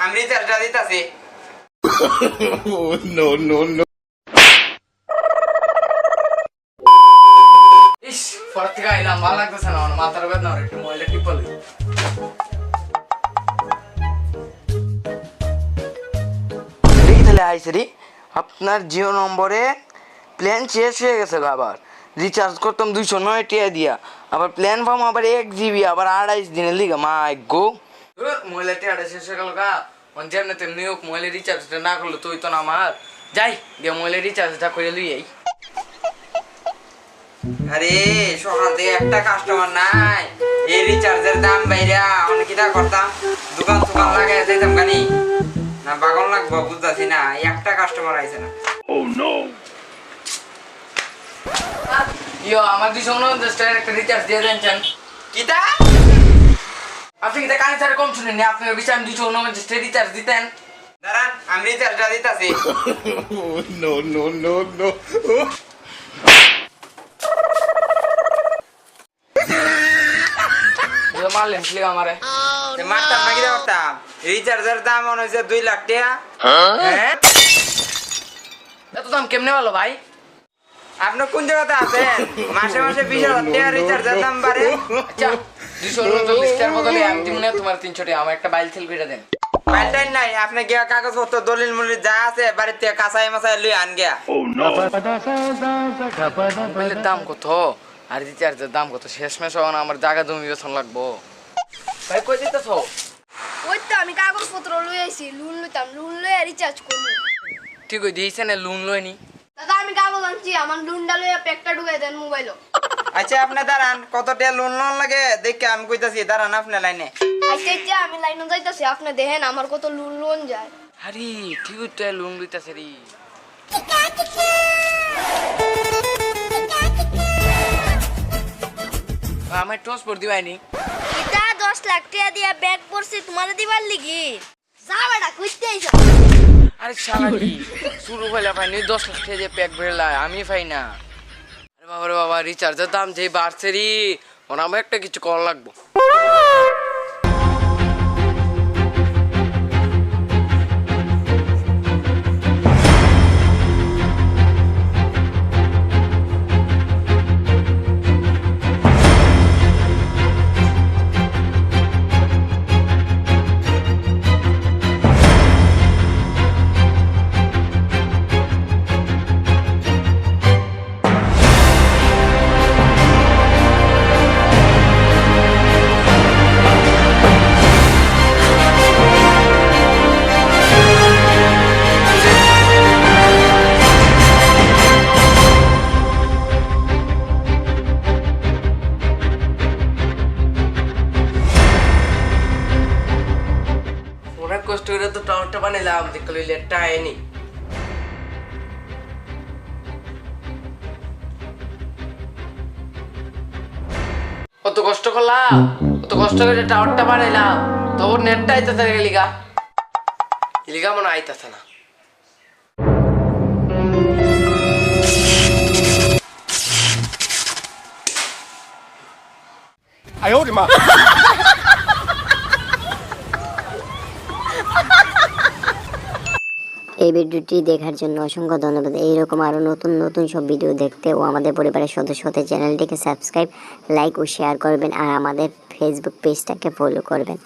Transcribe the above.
আমি রিচার্জটা দিতাছি। No no no. ইস ফর থেকে আইলাম, ভালো লাগতেছে না, আমার মাথার বেদনা, একটু মোবাইলটা টিপল। তাহলে আইসে রে আপনার জিও নম্বরে প্ল্যান শেষ হয়ে গেছে, আবার রিচার্জ করতাম 209 টাকা দিয়া, আবার প্ল্যান পাম আবার 1 GB, আবার 28 দিনের লিগা। মাই গো মোবাইলের টাকাটা শেষ হয়ে গেল গা। যেমনি তেমনি হোক মোবাইলের রিচার্জটা না করলে তুই তো না আমার যাই গিয়ে মোবাইলের রিচার্জটা করে লুই। আরে সকাল থেকে একটা কাস্টমার নাই, এই রিচার্জের দাম বাইরা অনেক কিটা করতাম, দোকান দোকান লাগাই যাইতাম গানি না, বাগন লাগবো বুঝতেছি না, একটা কাস্টমার আইছে না। ইয়ো আমার 249 টাকার একটা রিচার্জ দিয়ে দেন। কিটা আপনি কিটা কানে ছাড়া কম শুনেননি, আপনার বিষয়ে আমি 249 টাকা রিচার্জ দিতেন। দাঁড়ান আমি রিচার্জটা দিতাছি। No no no no. মারলেন ছিল আমারে, মারতাম না, কিটা করতাম? রিচার্জের দাম মনে হয়েছে 2 লাখ টাকা। হ্যাঁ এত দাম কেমনে ভালো ভাই? আপনি কোন জায়গাতে আছেন? মাসে মাসে 20,000 টাকা রিচার্জের দাম বাড়ে। আচ্ছা 239 টাকার বদলে আমি দিব না তোমার 300 টাকা, আমার একটা বাইল সেল করে দেন। পাল্টাই নাই, আপনি গিয়া কাগজপত্র দলিল মলিল যা আছে বাড়িতে কাঁচাই মাছাই লই আন গিয়া। মোবাইলের দাম কত আর রিচার্জের দাম কত? শেষমেশ হওয়া আমার জায়গা জমি বেতন লাগবো। ভাই কই দিতেছ? ওই তো আমি কাগজপত্র লই আইছি, লোন লইতাম, লোন লইয়া রিচার্জ করব। ঠিক হই দিয়েছে না লোন লইনি? দাদা আমি কাগজ আনছি, আমার লোনটা লইয়া প্যাকটা ঢুকাই দেন মোবাইলও। আচ্ছা আপনি দাঁড়ান, কত টাকা লোন লোন লাগে দেখে আমি কইতাছি, দাঁড়ান আপনি লাইনে। আচ্ছা আচ্ছা আমি লাইনে যাইতাছি, আপনি দেখেন আমার কত লোন যায়। আরে ঠিক হইতে লোন লইতাছে রে। আমার ট্রান্সপোর্ট দিবাইনি। এটা 10 লাখ টাকা দিয়া ব্যাগ পড়ছে তোমারে দিবার লাগি। যা বেটা কইতে আইছো। আরে শালা কি শুরু হইলা পাইনি 10 লাখ টাকা যে প্যাক ভরলা, আমি পাই না। আরে বাবা রে বাবা, রিচার্জের দাম যে বাড়ছে রে, ওনা আমার একটা কিছু করা লাগবো। অনেক কষ্ট করে তো টাওয়ারটা বানাইলাম, দেখলে লেটটা আয়নি। কত কষ্ট করলাম, কত কষ্ট করে টাওয়ারটা বানাইলাম, তবু নেটটা আইতাছে না, লিগা লিগা মনে আইতাছে না। এই ভিডিওটি দেখার জন্য অসংখ্য ধন্যবাদ। এইরকম আরও নতুন নতুন সব ভিডিও দেখতে ও আমাদের পরিবারের সদস্য হতে চ্যানেলটিকে সাবস্ক্রাইব, লাইক ও শেয়ার করবেন, আর আমাদের ফেসবুক পেজটাকে ফলো করবেন।